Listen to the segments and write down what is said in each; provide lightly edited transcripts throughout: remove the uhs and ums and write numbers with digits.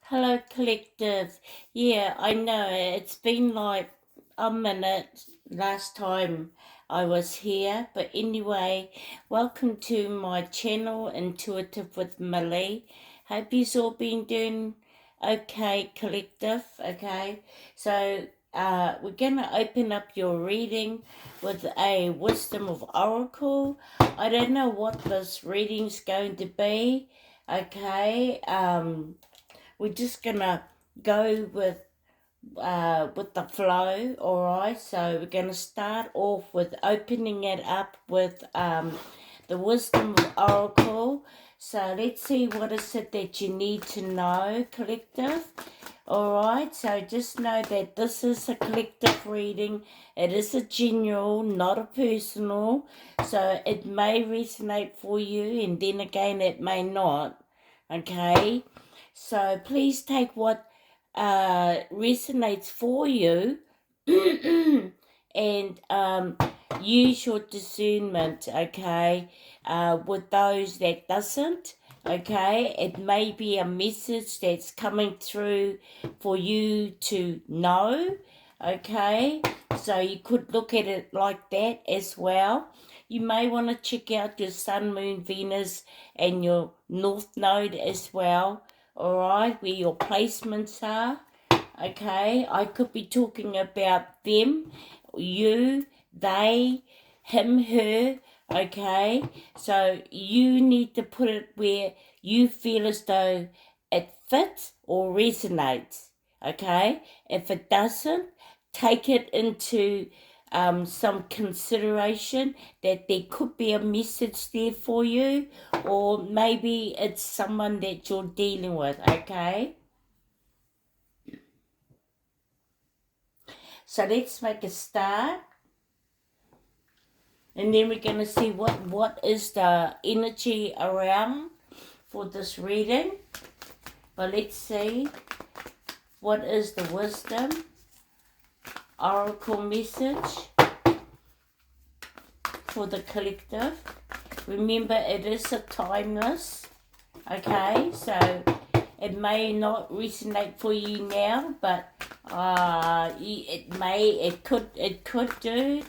Hello, collective. Yeah, I know it's been like a minute last time I was here, but anyway, welcome to my channel, Intuitive with Millie. Hope you've all been doing okay, collective. Okay, so we're gonna open up your reading with a Wisdom of Oracle. I don't know what this reading's going to be. Okay, we're just gonna go with the flow, all right? So we're gonna start off with opening it up with the Wisdom of Oracle. So let's see what is it that you need to know, collective. All right, so just know that this is a collective reading. It is a general, not a personal. So it may resonate for you, and then again, it may not. Okay, so please take what resonates for you and use your discernment, okay, with those that doesn't. Okay, it may be a message that's coming through for you to know. Okay, so you could look at it like that as well. You may want to check out your Sun, Moon, Venus, and your North Node as well. All right, where your placements are. Okay, I could be talking about them, you, they, him, her. Okay, so you need to put it where you feel as though it fits or resonates. Okay, if it doesn't, take it into some consideration that there could be a message there for you, or maybe it's someone that you're dealing with. Okay, so let's make a start. And then we're going to see what is the energy around for this reading. But let's see what is the wisdom oracle message for the collective. Remember, it is a timeless. Okay, so it may not resonate for you now, but it could do.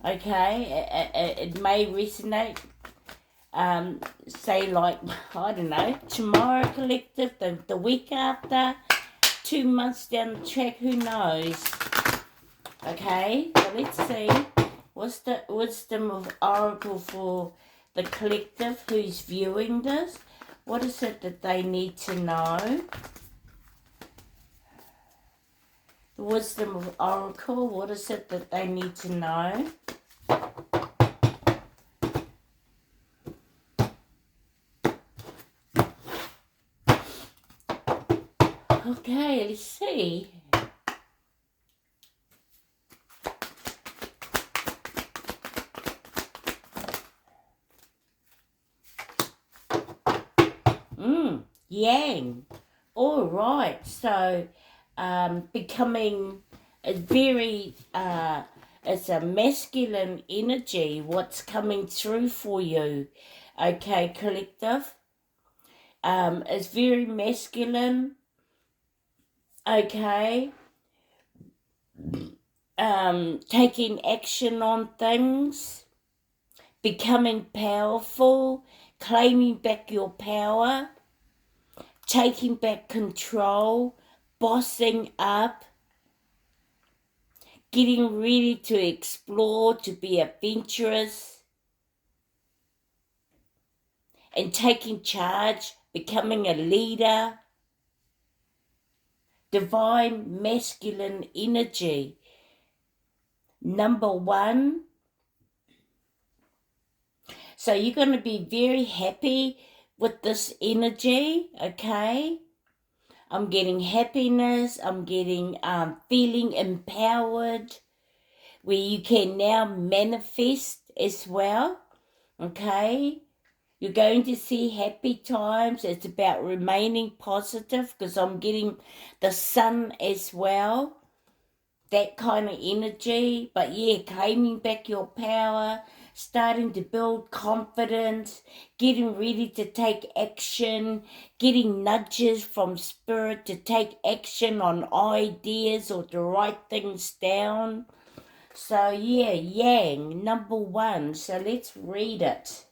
Okay, it may resonate. Say like, I don't know, tomorrow, collective, the week after, 2 months down the track, who knows? Okay, so let's see what's the wisdom of oracle for the collective who's viewing this. What is it that they need to know? The wisdom of oracle, what is it that they need to know? Okay, let's see. Yang. All right, so becoming a very it's a masculine energy what's coming through for you. Okay, collective. It's very masculine. Okay, taking action on things, becoming powerful, claiming back your power, taking back control, bossing up, getting ready to explore, to be adventurous, and taking charge, becoming a leader. Divine masculine energy. Number one. So you're going to be very happy with this energy, okay? I'm getting happiness. I'm getting feeling empowered, where you can now manifest as well, okay? You're going to see happy times. It's about remaining positive because I'm getting the sun as well. That kind of energy. But yeah, claiming back your power, starting to build confidence, getting ready to take action, getting nudges from spirit to take action on ideas or to write things down. So yeah, Yang, number 1. So let's read it.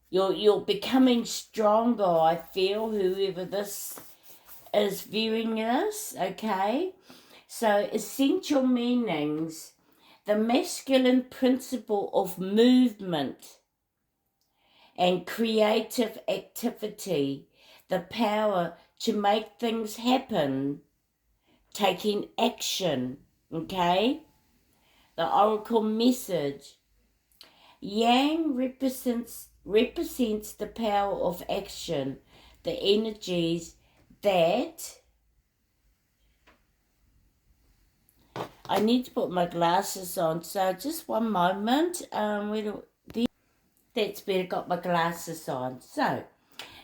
You're becoming stronger, I feel, whoever this is viewing this, okay? So essential meanings: the masculine principle of movement and creative activity, the power to make things happen, taking action, okay? The oracle message: Yang represents the power of action, the energies that... I need to put my glasses on, so just one moment. That's better, got my glasses on. So,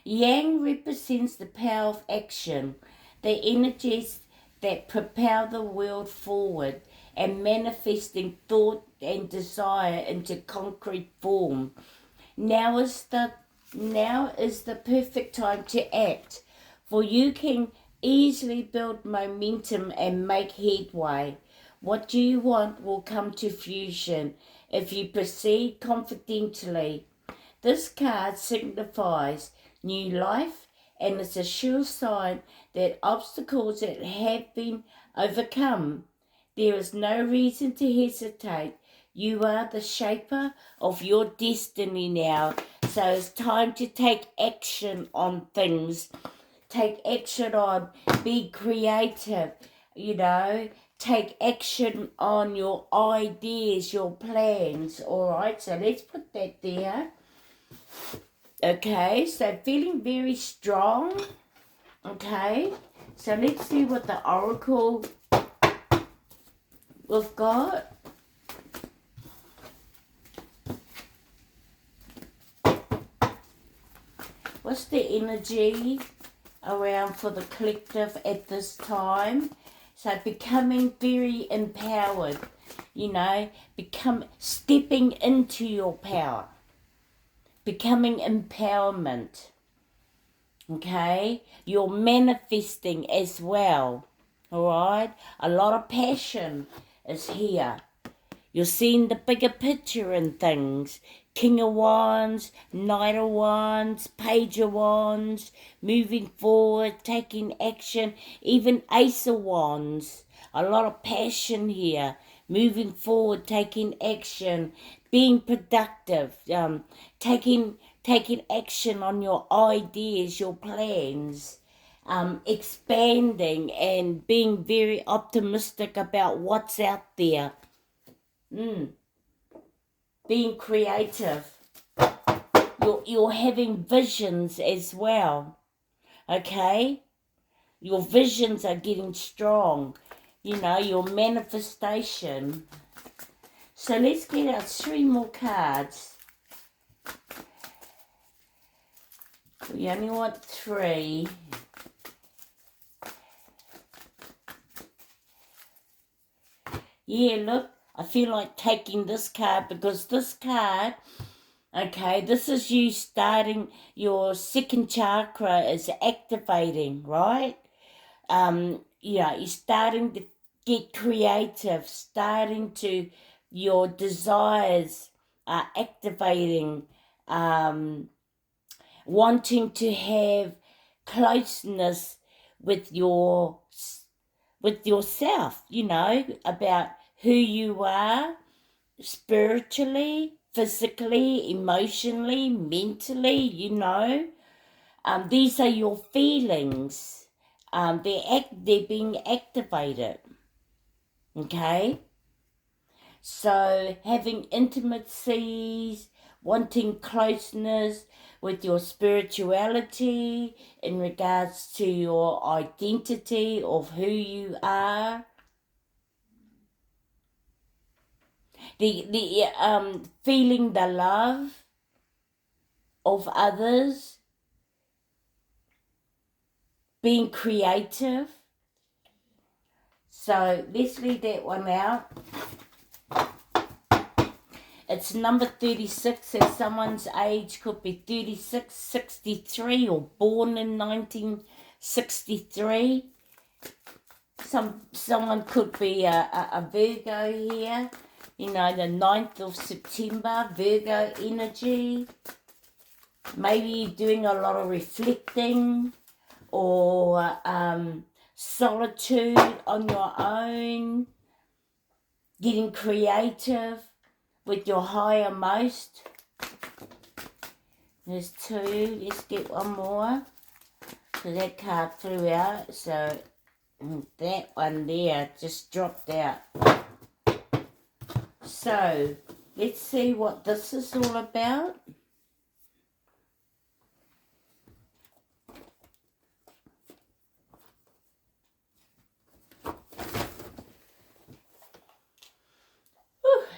Yang represents the power of action, the energies that propel the world forward and manifesting thought and desire into concrete form. Now is the perfect time to act, for you can easily build momentum and make headway. What you want will come to fruition if you proceed confidently. This card signifies new life and is a sure sign that obstacles that have been overcome. There is no reason to hesitate. You are the shaper of your destiny now. So it's time to take action on things. Take action on, be creative, take action on your ideas, your plans. All right, so let's put that there. Okay, so feeling very strong. Okay, so let's see what the oracle we've got. What's the energy around for the collective at this time? So becoming very empowered, stepping into your power, becoming empowerment. Okay, you're manifesting as well. All right, a lot of passion is here. You're seeing the bigger picture in things. King of Wands, Knight of Wands, Page of Wands, moving forward, taking action, even Ace of Wands. A lot of passion here. Moving forward, taking action, being productive, taking action on your ideas, your plans, expanding and being very optimistic about what's out there. Being creative. You're having visions as well. Okay? Your visions are getting strong. Your manifestation. So let's get out 3 more cards. We only want 3. Yeah, look. I feel like taking this card because this card, okay, this is you starting, your second chakra is activating, right? You're starting to get creative, your desires are activating, wanting to have closeness with yourself, about who you are spiritually, physically, emotionally, mentally, these are your feelings. They're being activated. Okay? So having intimacies, wanting closeness with your spirituality in regards to your identity of who you are. The feeling the love of others, being creative. So let's read that one out. It's number 36, so someone's age could be 36, 63, or born in 1963. Someone could be a Virgo here, you know, the 9th of September, Virgo energy. Maybe you're doing a lot of reflecting or solitude on your own, getting creative with your higher most. There's two. Let's get one more. So that card flew out. So that one there just dropped out. So let's see what this is all about.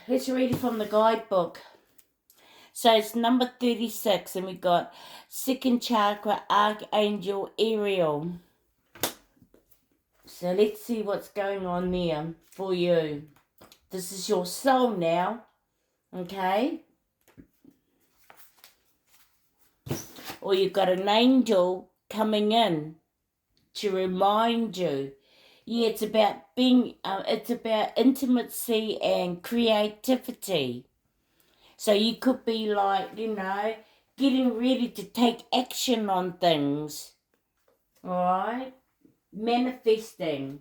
Let's read it from the guidebook. So it's number 36, and we got second chakra, Archangel Ariel. So let's see what's going on there for you. This is your soul now, okay? Or you've got an angel coming in to remind you. Yeah, it's about being, it's about intimacy and creativity. So you could be like, you know, getting ready to take action on things. Alright? Manifesting.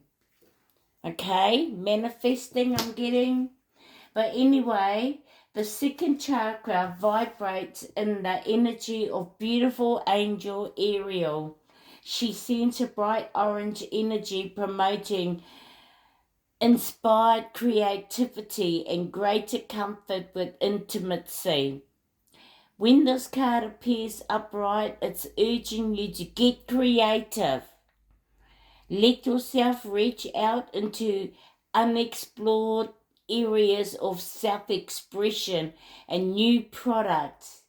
Okay? Manifesting, I'm getting. But anyway, the second chakra vibrates in the energy of beautiful angel Ariel. She sends a bright orange energy promoting inspired creativity and greater comfort with intimacy. When this card appears upright, it's urging you to get creative. Let yourself reach out into unexplored areas of self-expression and new products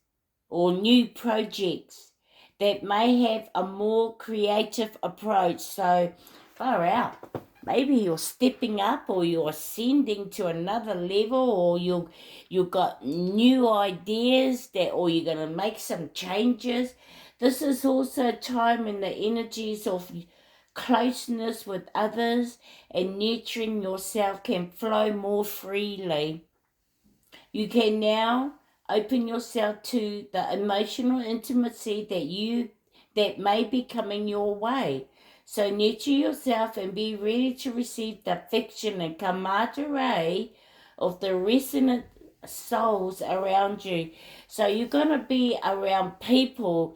or new projects that may have a more creative approach. So, far out. Maybe you're stepping up, or you're ascending to another level, or you've got new ideas that, or you're going to make some changes. This is also a time in the energies of closeness with others and nurturing yourself can flow more freely. You can now open yourself to the emotional intimacy that may be coming your way. So nurture yourself and be ready to receive the affection and camaraderie of the resonant souls around you. So you're going to be around people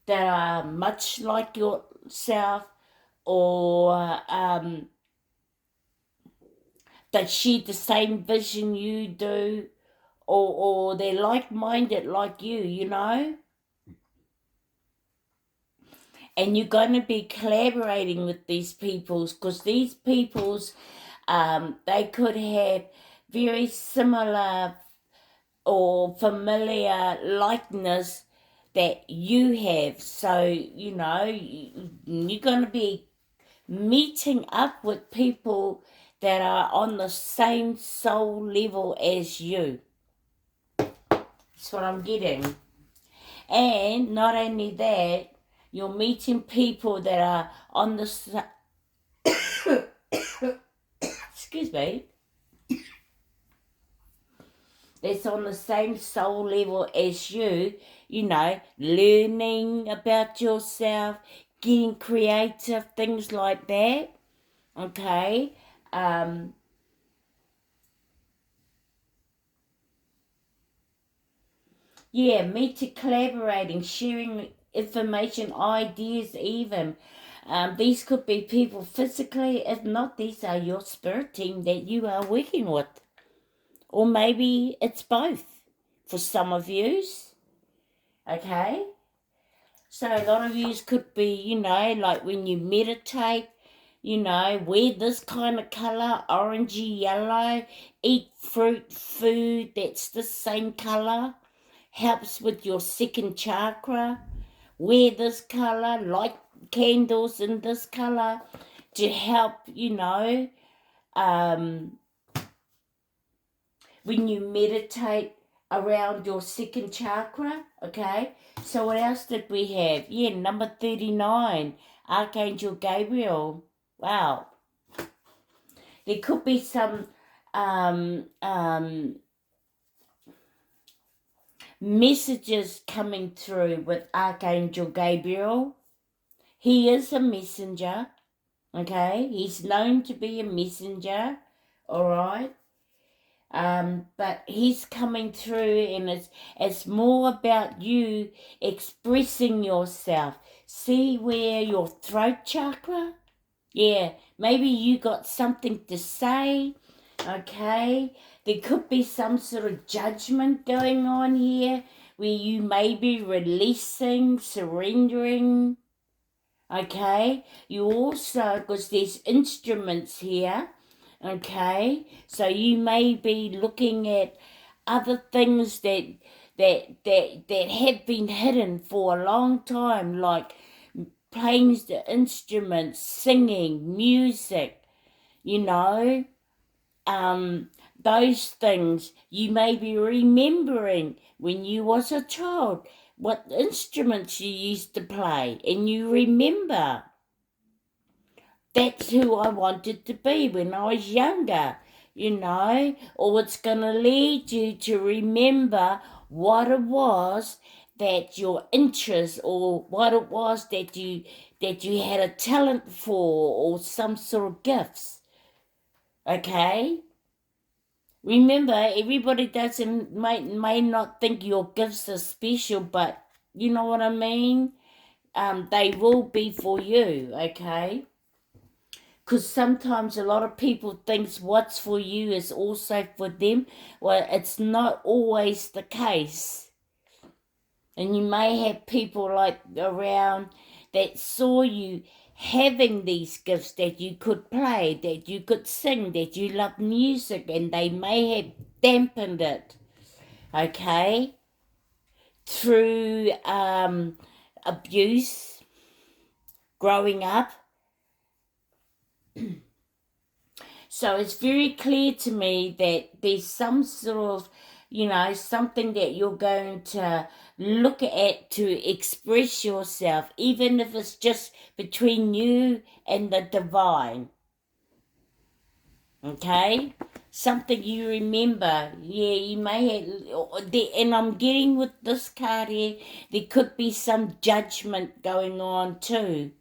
that are much like yourself, or that share the same vision you do, or they're like-minded like you know? And you're going to be collaborating with these peoples, because these peoples, they could have very similar or familiar likeness that you have. So, you know, you're going to be meeting up with people that are on the same soul level as you. That's what I'm getting. And not only that, you're meeting people that are on the excuse me, that's on the same soul level as you, you know, learning about yourself, getting creative, things like that. Okay? Yeah, meeting, collaborating, sharing information, ideas even. These could be people physically. If not, these are your spirit team that you are working with. Or maybe it's both for some of yous. Okay? So a lot of yous could be, you know, like when you meditate, you know, wear this kind of colour, orangey yellow, eat fruit, food that's the same colour. Helps with your second chakra. Wear this color, light candles in this color to help, you know, when you meditate around your second chakra, okay? So what else did we have? Yeah, number 39, Archangel Gabriel. Wow. There could be some messages coming through with Archangel Gabriel. He is a messenger, okay? He's known to be a messenger, all right? But he's coming through, and it's more about you expressing yourself. See where your throat chakra? Yeah, maybe you got something to say, okay? There could be some sort of judgment going on here where you may be releasing, surrendering, okay? You also, because there's instruments here, okay? So you may be looking at other things that have been hidden for a long time, like playing the instruments, singing, music, you know, those things you may be remembering when you was a child, what instruments you used to play, and you remember. That's who I wanted to be when I was younger, you know, or it's going to lead you to remember what it was that your interest, or what it was that you had a talent for, or some sort of gifts, okay? Remember, everybody may not think your gifts are special, but you know what I mean? They will be for you, okay? Because sometimes a lot of people thinks what's for you is also for them. Well, it's not always the case. And you may have people like around that saw you having these gifts, that you could play, that you could sing, that you love music, and they may have dampened it, okay, through abuse growing up. So it's very clear to me that there's some sort of, you know, something that you're going to look at to express yourself, even if it's just between you and the divine. Okay? Something you remember. Yeah, you may have, and I'm getting with this card here, there could be some judgment going on too.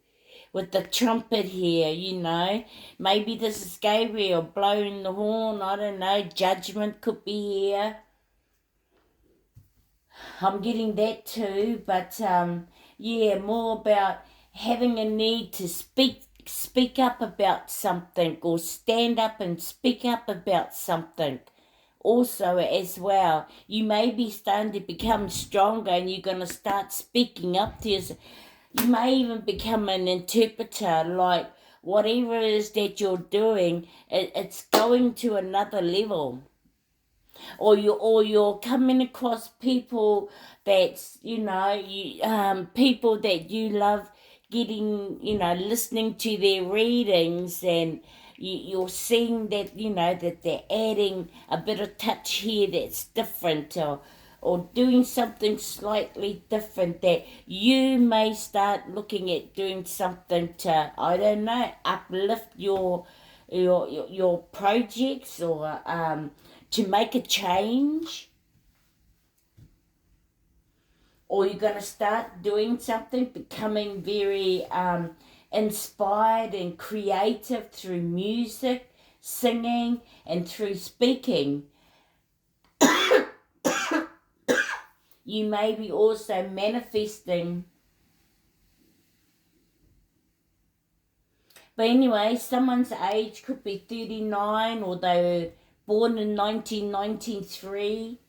With the trumpet here, you know. Maybe this is Gabriel blowing the horn, I don't know. Judgment could be here. I'm getting that too, but yeah, more about having a need to speak up about something, or stand up and speak up about something. Also, as well, you may be starting to become stronger, and you're going to start speaking up to yourself. You may even become an interpreter, like whatever it is that you're doing, it's going to another level. Or you're coming across people that's, you know, people that you love getting, you know, listening to their readings, and you're seeing that, you know, that they're adding a bit of touch here that's different, or doing something slightly different, that you may start looking at doing something to, I don't know, uplift your projects, or to make a change. Or you're going to start doing something, becoming very inspired and creative through music, singing, and through speaking. You may be also manifesting. But anyway, someone's age could be 39, or they were born in 1993.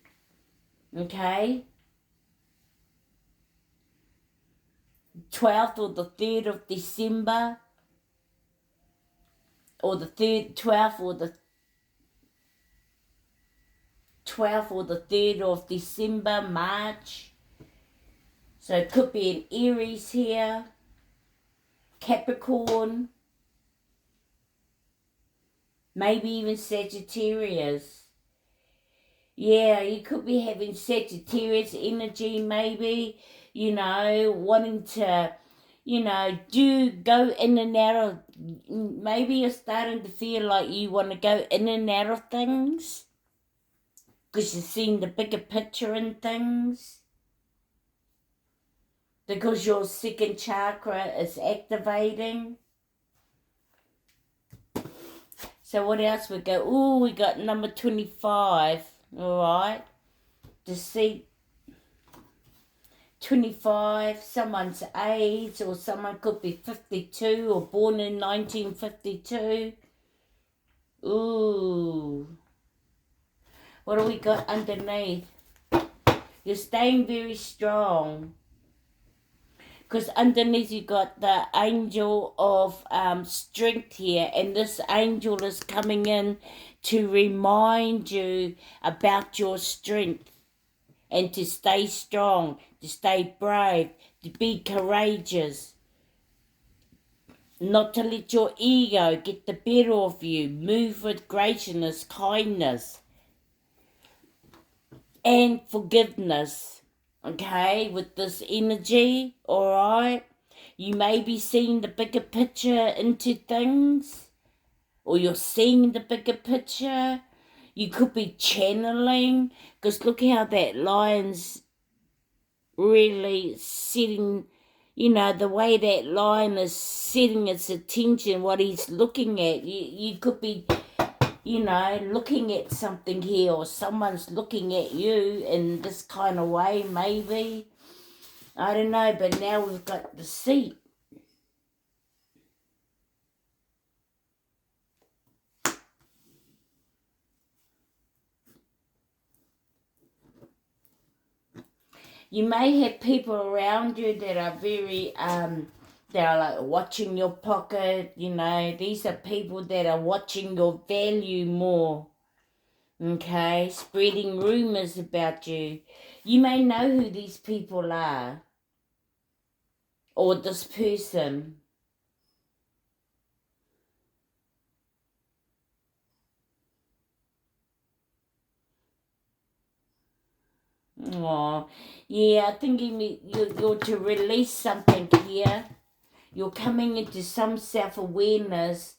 Okay? 12th or the 3rd of December. Or the 12th or the 3rd of December, March. So it could be an Aries here, Capricorn, maybe even Sagittarius. Yeah, you could be having Sagittarius energy, maybe, wanting to, go in and out of, maybe you're starting to feel like you want to go in and out of things because you're seeing the bigger picture in things, because your second chakra is activating. So what else we go? Oh, we got number 25, all right? To see 25, someone's age, or someone could be 52 or born in 1952. Ooh. What do we got underneath? You're staying very strong. Because underneath you got the angel of strength here, and this angel is coming in to remind you about your strength and to stay strong, to stay brave, to be courageous, not to let your ego get the better of you. Move with graciousness, kindness, and forgiveness. Okay, with this energy, alright? You may be seeing the bigger picture into things, or you're seeing the bigger picture. You could be channeling, because look how that lion's really setting, the way that lion is setting its attention, what he's looking at. You could be, looking at something here, or someone's looking at you in this kind of way, maybe. I don't know, but now we've got the seat. You may have people around you that are very, that are like watching your pocket, These are people that are watching your value more, okay? Spreading rumors about you. You may know who these people are, or this person. Oh, yeah, I think you're to release something here. You're coming into some self-awareness.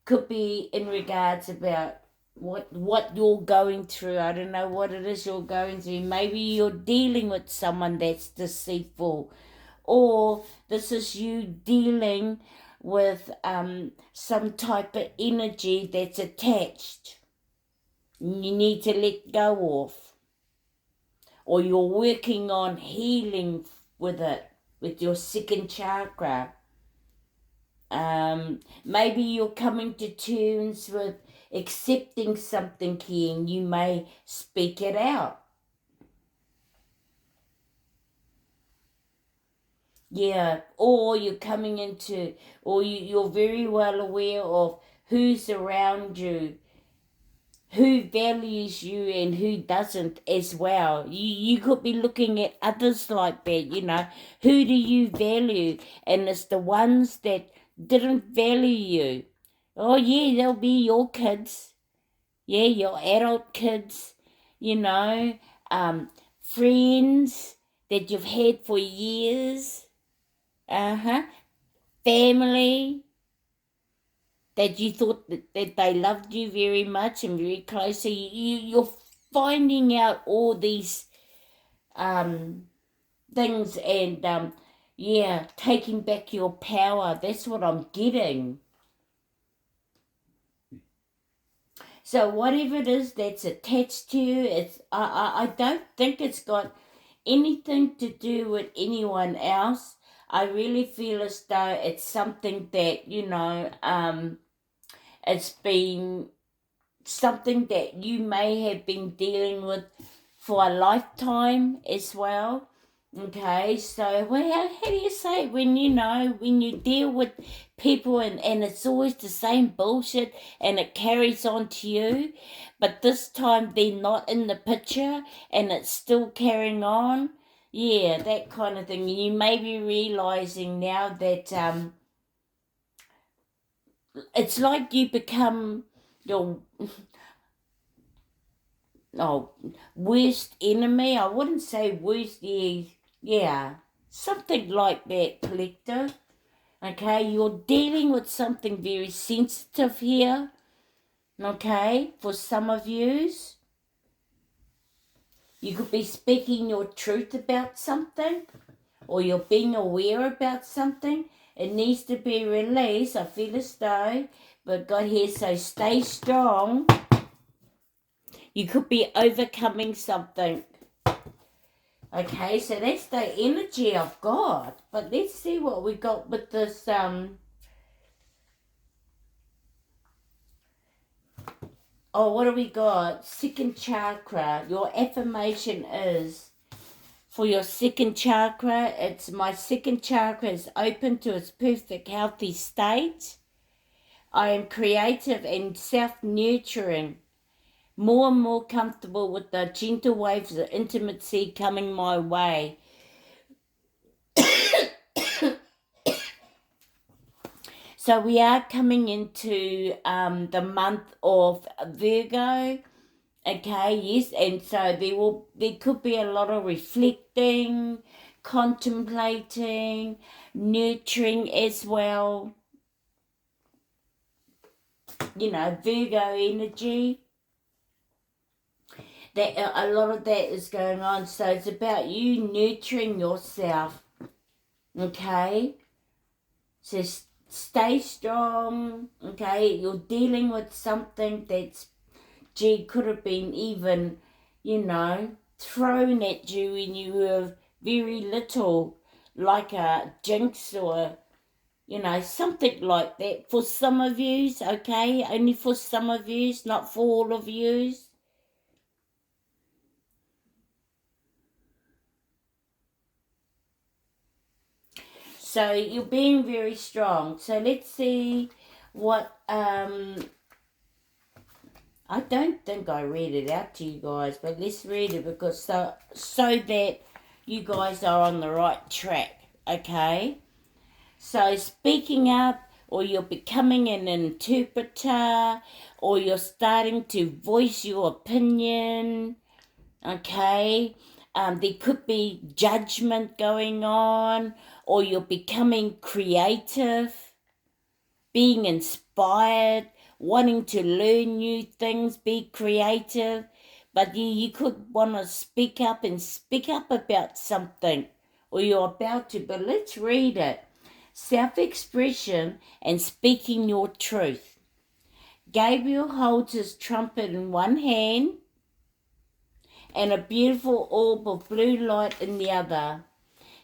Could be in regards about what you're going through. I don't know what it is you're going through. Maybe you're dealing with someone that's deceitful, or this is you dealing with some type of energy that's attached. You need to let go of, or you're working on healing with it, with your second chakra. Maybe you're coming to terms with accepting something here, and you may speak it out. Yeah, or you're coming into, or you're very well aware of who's around you, who values you and who doesn't as well. You could be looking at others like that, who do you value? And it's the ones that didn't value you. Oh yeah, they'll be your kids. Yeah, your adult kids, friends that you've had for years. Family that you thought that they loved you very much and very close. So you're finding out all these things, and taking back your power. That's what I'm getting. So whatever it is that's attached to you, I don't think it's got anything to do with anyone else. I really feel as though it's something that, it's been something that you may have been dealing with for a lifetime as well. Okay, so how do you say it? When you deal with people, and it's always the same bullshit, and it carries on to you, but this time they're not in the picture and it's still carrying on. Yeah, that kind of thing. You may be realizing now that it's like your oh, worst enemy. I wouldn't say worst, yeah, something like that, collective. Okay, you're dealing with something very sensitive here. Okay, for some of yous, you could be speaking your truth about something, or you're being aware about something. It needs to be released. I feel as though, but God here, so stay strong. You could be overcoming something. Okay, so that's the energy of God. But let's see what we got with this, oh, what do we got? Second chakra. Your affirmation is, for your second chakra, it's my second chakra is open to its perfect healthy state. I am creative and self-nurturing. More and more comfortable with the gentle waves of intimacy coming my way. So we are coming into the month of Virgo, okay, yes, and so there could be a lot of reflecting, contemplating, nurturing as well. You know, Virgo energy. That a lot of that is going on. So it's about you nurturing yourself, okay? So stay strong, okay? You're dealing with something that's, could have been even, thrown at you when you were very little, like a jinx or, something like that. For some of yous, okay? Only for some of yous, not for all of yous. So you're being very strong. So let's see what, I don't think I read it out to you guys, but let's read it because so that you guys are on the right track, okay? So speaking up, or you're becoming an interpreter, or you're starting to voice your opinion, okay? There could be judgment going on, or you're becoming creative, being inspired, wanting to learn new things, be creative. But you could want to speak up about something, or you're about to, but let's read it. Self-expression and speaking your truth. Gabriel holds his trumpet in one hand and a beautiful orb of blue light in the other.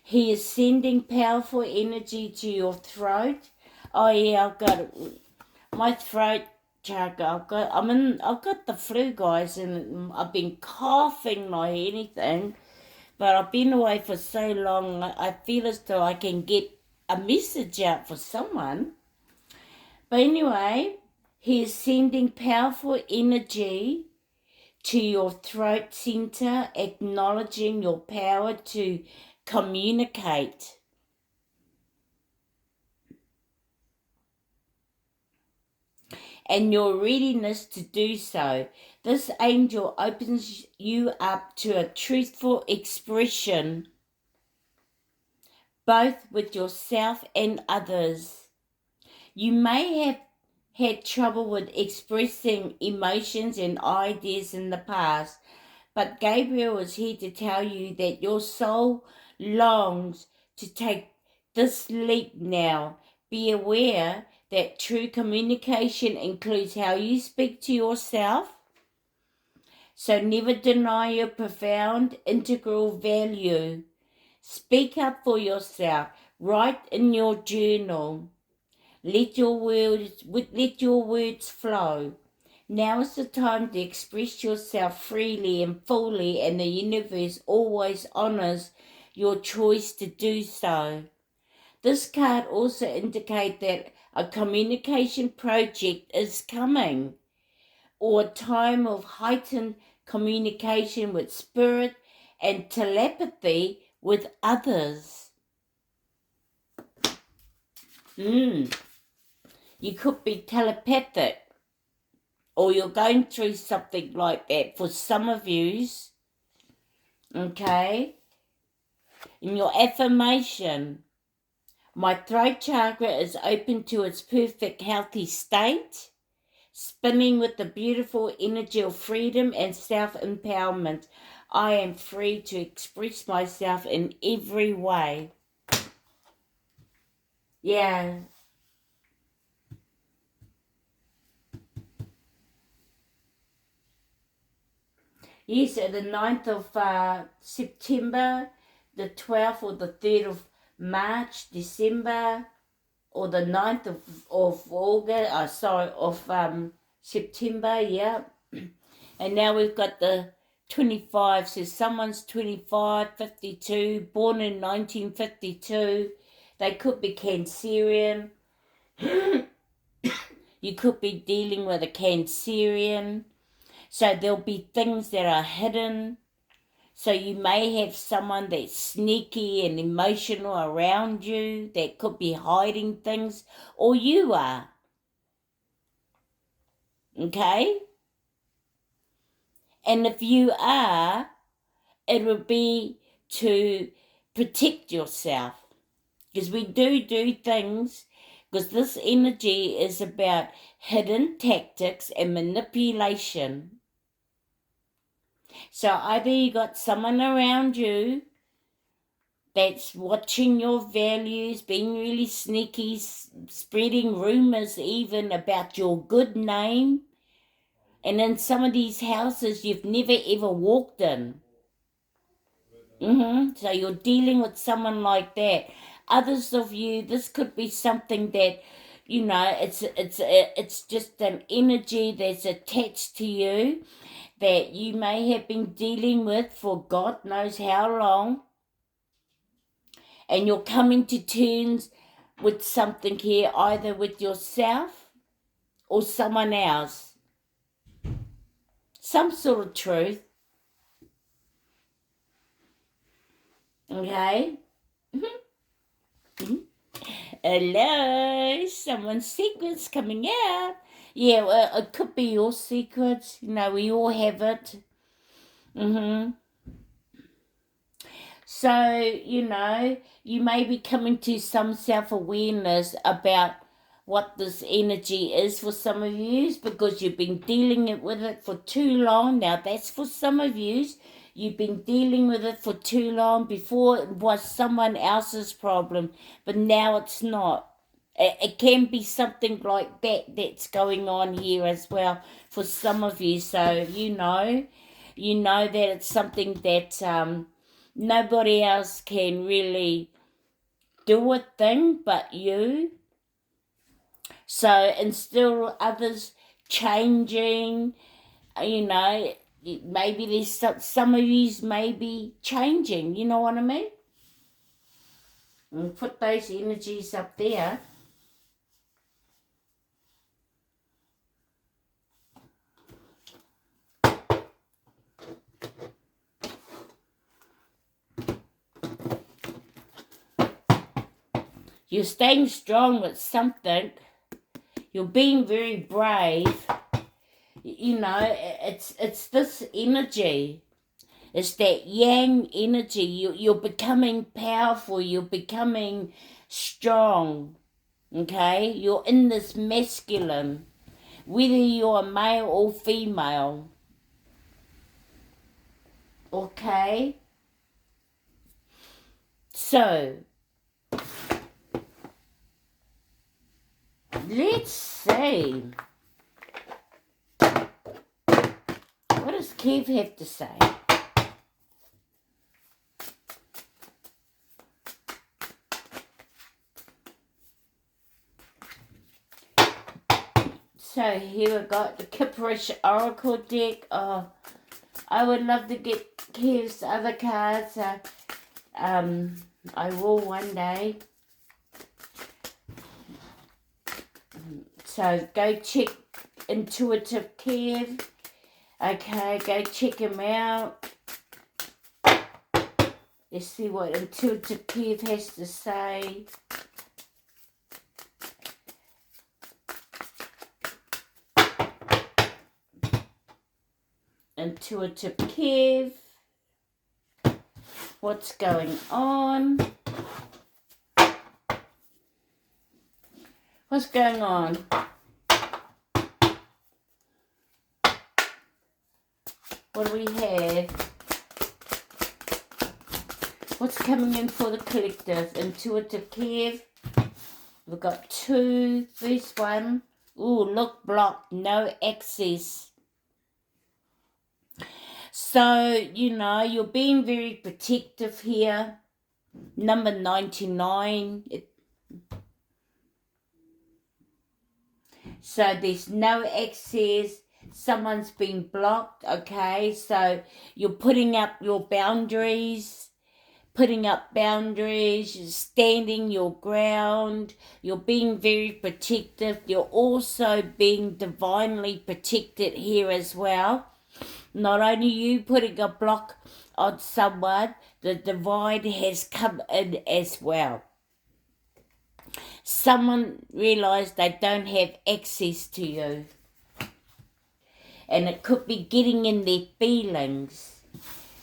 He is sending powerful energy to your throat. Oh yeah, I've got my throat chakra. I've got the flu, guys, and I've been coughing like anything. But I've been away for so long, I feel as though I can get a message out for someone. But anyway, he is sending powerful energy to your throat center, acknowledging your power to communicate. And your readiness to do so. This angel opens you up to a truthful expression, both with yourself and others. You may have had trouble with expressing emotions and ideas in the past, but Gabriel is here to tell you that your soul longs to take this leap now. Be aware that true communication includes how you speak to yourself. So never deny your profound integral value. Speak up for yourself. Write in your journal. Let your words flow. Now is the time to express yourself freely and fully, and the universe always honors your choice to do so. This card also indicates that a communication project is coming, or a time of heightened communication with spirit and telepathy with others. You could be telepathic. or you're going through something like that. For some of yous, okay, in your affirmation, my throat chakra is open to its perfect healthy state, spinning with the beautiful energy of freedom and self-empowerment. I am free to express myself in every way. Yeah. Yes, the 9th of September, the 12th or the 3rd of March, December, or the 9th of August, of September, yeah. And now we've got the 25, so someone's 25, 52, born in 1952. They could be Cancerian. You could be dealing with a Cancerian. So there'll be things that are hidden. So you may have someone that's sneaky and emotional around you that could be hiding things, or you are. Okay? And if you are, it will be to protect yourself. Because we do things, because this energy is about hidden tactics and manipulation. So either you got someone around you that's watching your values, being really sneaky, spreading rumors even about your good name. And in some of these houses you've never ever walked in. So you're dealing with someone like that. Others of you, this could be something that, it's just an energy that's attached to you that you may have been dealing with for God knows how long. And you're coming to terms with something here, either with yourself or someone else. Some sort of truth. Okay? Hello? Someone's secret's coming out. Yeah, well, it could be your secret. We all have it. So, you may be coming to some self-awareness about what this energy is for some of you, because you've been dealing with it for too long. Now, that's for some of you. You've been dealing with it for too long. Before it was someone else's problem, but now it's not. It can be something like that that's going on here as well for some of you. So, you know that it's something that nobody else can really do a thing but you. So, and still others changing, maybe there's some of yous may be changing, you know what I mean? And put those energies up there. You're staying strong with something. You're being very brave. It's this energy. It's that yang energy. You're becoming powerful. You're becoming strong. Okay? You're in this masculine. Whether you're male or female. Okay? So, let's see. What does Kev have to say? So here we got the Kipperish Oracle deck. Oh, I would love to get Kev's other cards. I will one day. So go check Intuitive Kev. Okay, go check him out. Let's see what Intuitive Kev has to say. Intuitive Kev. What's going on? What's going on? What do we have? What's coming in for the collective? Intuitive Kev. We've got 2. First one. Ooh, look, blocked. No access. So, you know, you're being very protective here. Number 99. So there's no access. Someone's been blocked, okay? So you're putting up your boundaries, you're standing your ground, you're being very protective. You're also being divinely protected here as well. Not only you putting a block on someone, the divine has come in as well. Someone realised they don't have access to you. And it could be getting in their feelings.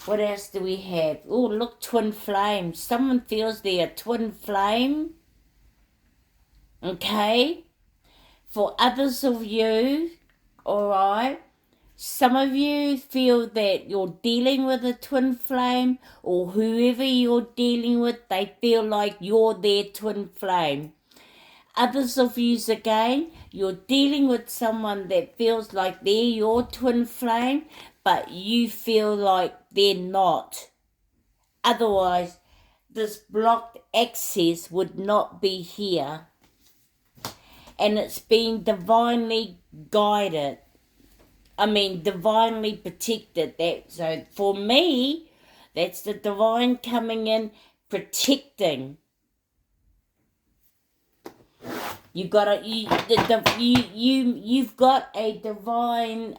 What else do we have? Oh, look, twin flame. Someone feels they're a twin flame. Okay? For others of you, alright, some of you feel that you're dealing with a twin flame, or whoever you're dealing with, they feel like you're their twin flame. Others of you, again, you're dealing with someone that feels like they're your twin flame, but you feel like they're not. Otherwise, this blocked access would not be here. And it's being divinely guided. Divinely protected. So for me, that's the divine coming in, protecting. You've got a divine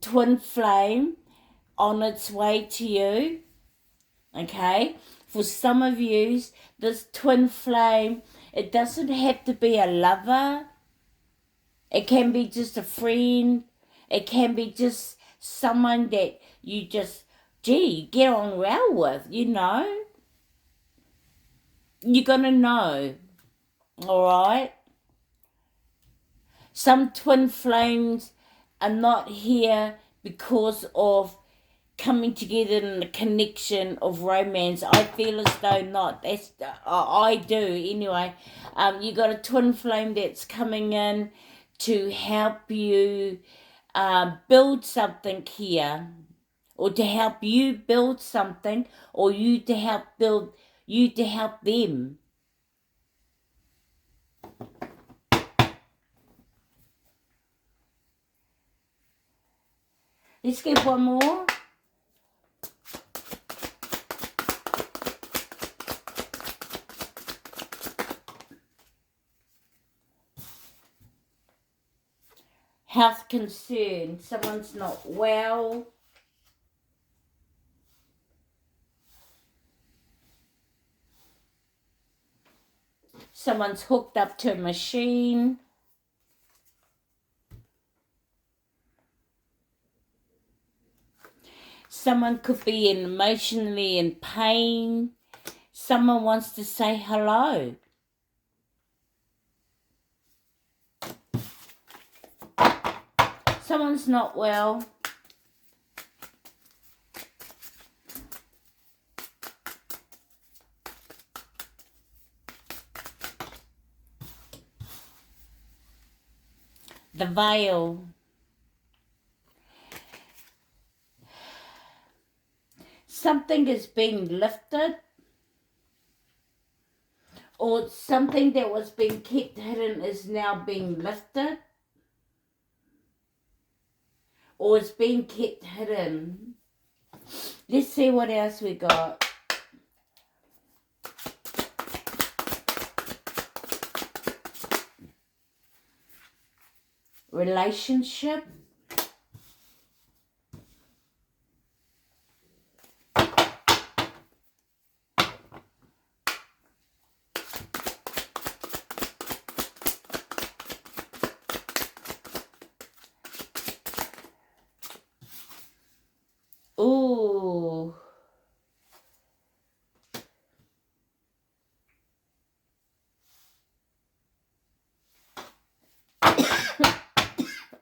twin flame on its way to you. Okay? For some of you, this twin flame, it doesn't have to be a lover. It can be just a friend. It can be just someone that you just, you get on well with, you know. You're going to know. Alright? Some twin flames are not here because of coming together in a connection of romance. I feel as though not. I do anyway. You got a twin flame that's coming in to help you build something here, or to help you build something, or you to help them. Let's get one more. Health concern. Someone's not well. Someone's hooked up to a machine. Someone could be emotionally in pain. Someone wants to say hello. Someone's not well. The veil. Something is being lifted, or something that was being kept hidden is now being lifted, or it's being kept hidden. Let's see what else we got. Relationship.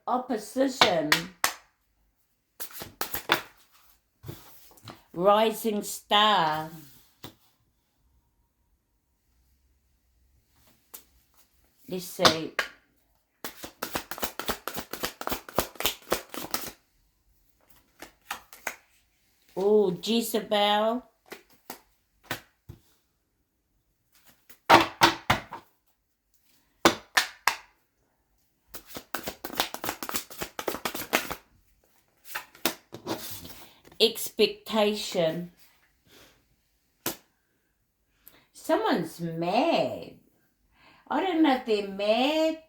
opposition. Rising star. Let's see. Oh, Jezebel. Expectation. Someone's mad. I don't know if they're mad.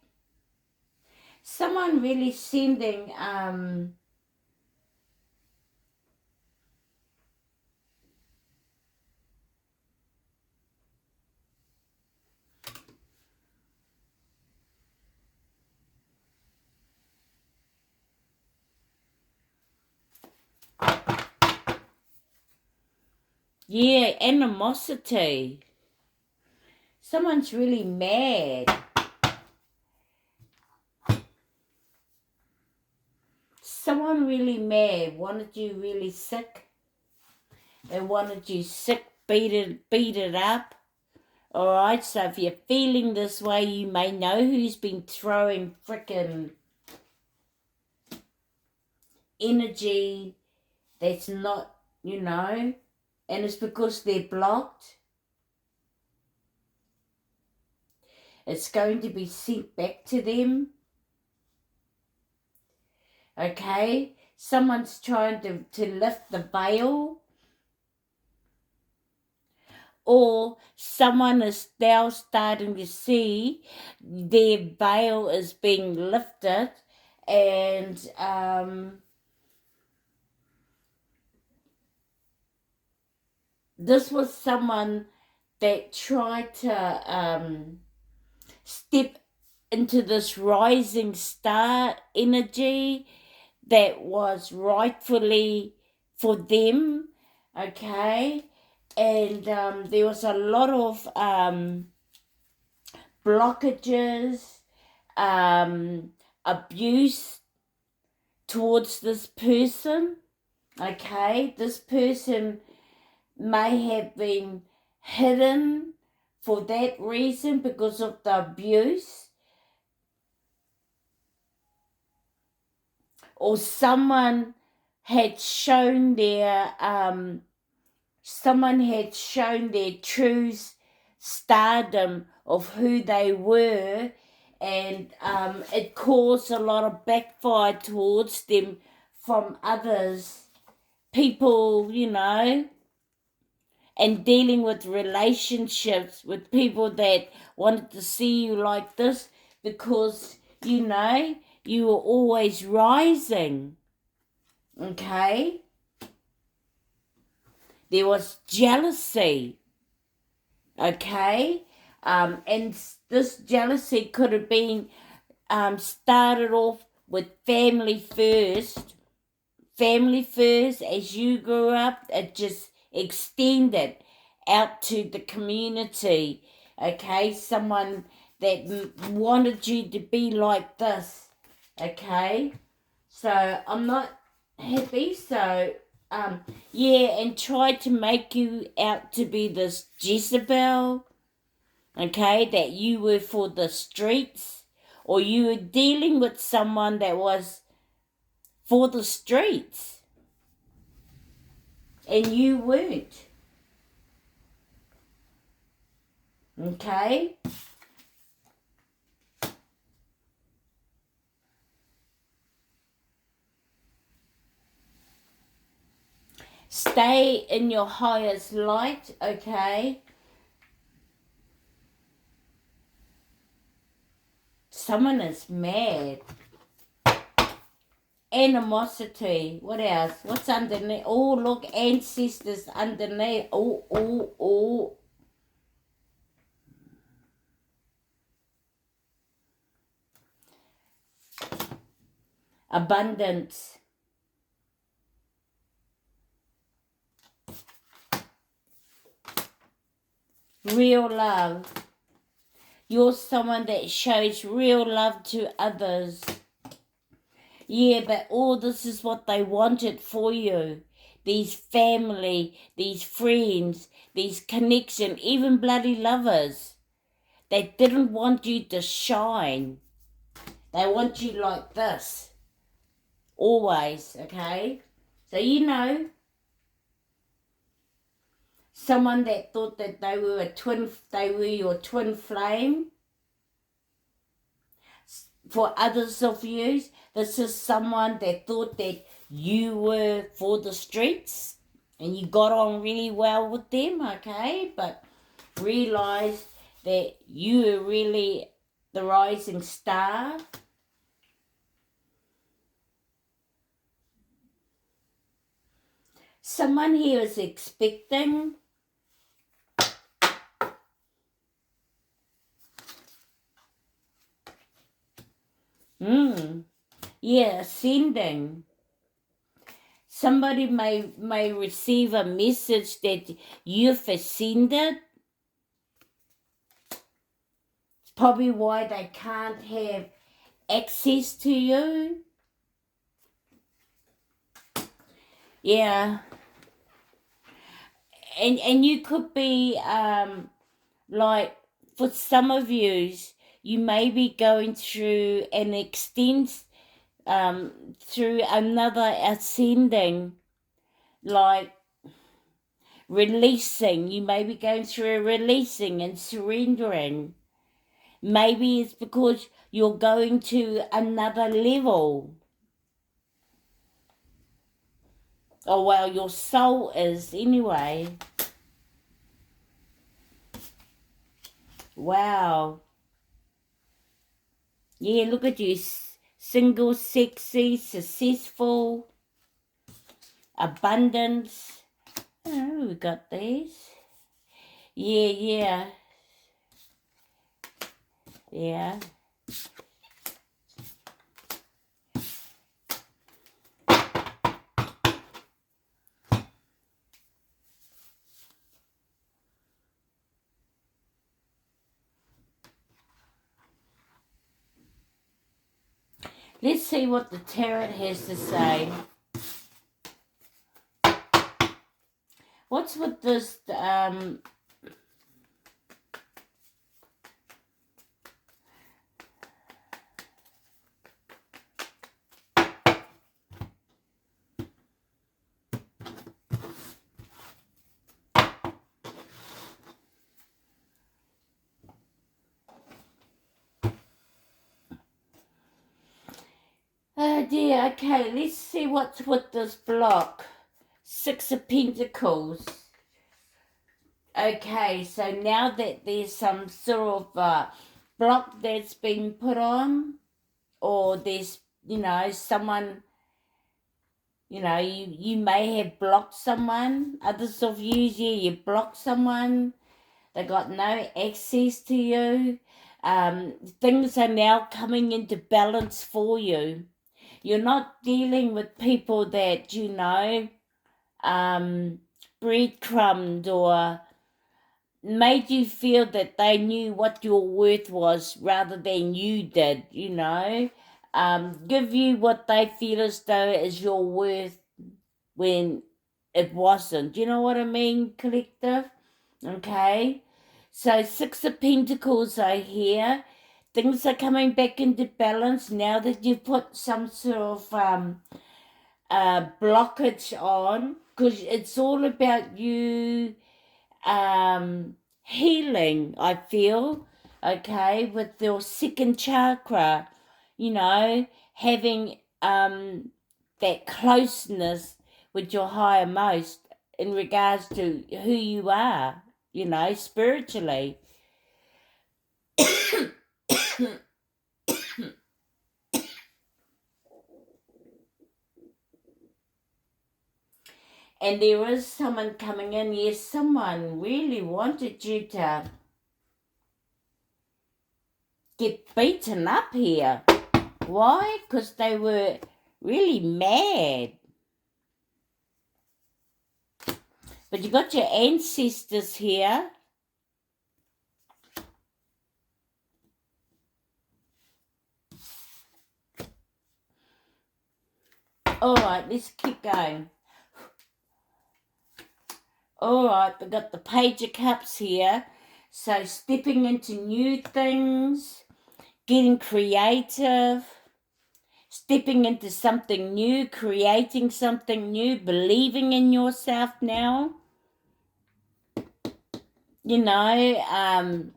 Someone really sending animosity. Someone's really mad. Someone really mad wanted you really sick. They wanted you sick, beat it up. Alright, so if you're feeling this way, you may know who's been throwing frickin' energy that's not, and it's because they're blocked. It's going to be sent back to them. Okay? Someone's trying to lift the veil. Or someone is now starting to see their veil is being lifted, and this was someone that tried to step into this rising star energy that was rightfully for them, okay? And there was a lot of blockages, abuse towards this person, okay? This person may have been hidden for that reason because of the abuse, or someone had shown their true stardom of who they were, and it caused a lot of backfire towards them from others, people, and dealing with relationships with people that wanted to see you like this because, you were always rising, okay? There was jealousy, okay? And this jealousy could have been started off with family first. Family first, as you grew up, it just extended out to the community, okay? Someone that wanted you to be like this, okay? So I'm not happy, so and tried to make you out to be this Jezebel, okay, that you were for the streets, or you were dealing with someone that was for the streets, and you weren't, okay? Stay in your highest light, okay? Someone is mad. Animosity. What else? What's underneath? Oh, look, ancestors underneath. Oh. Abundance. Real love. You're someone that shows real love to others. Yeah, but all this is what they wanted for you. These family, these friends, these connection, even bloody lovers. They didn't want you to shine. They want you like this. Always, okay? So someone that thought that they were your twin flame. For others of you, this is someone that thought that you were for the streets and you got on really well with them, okay? But realize that you are really the rising star. Someone here is expecting. Yeah, ascending. Somebody may receive a message that you've ascended. It's probably why they can't have access to you. Yeah. And you could be like, for some of you may be going through an through another ascending, like releasing. You may be going through a releasing and surrendering. Maybe it's because you're going to another level. Oh, well, your soul is anyway. Wow. Yeah, look at you. Single, sexy, successful, abundance. Oh, we got these. Yeah. Let's see what the tarot has to say. What's with this, oh dear, okay, let's see what's with this block. Six of Pentacles. Okay, so now that there's some sort of block that's been put on, or there's, someone, you may have blocked someone. Others of you, yeah, you blocked someone. They got no access to you. Things are now coming into balance for you. You're not dealing with people that, breadcrumbed or made you feel that they knew what your worth was rather than you did, give you what they feel as though is your worth when it wasn't. Do you know what I mean, collective? Okay? So Six of Pentacles are here. Things are coming back into balance now that you've put some sort of blockage on, because it's all about you healing, I feel, okay, with your second chakra, having that closeness with your higher most in regards to who you are, spiritually. And there is someone coming in. Yes, someone really wanted you to get beaten up here. Why? Because they were really mad. But you got your ancestors here. Alright, let's keep going. Alright, we've got the Page of Cups here. So stepping into new things, getting creative, stepping into something new, creating something new, believing in yourself now. You know,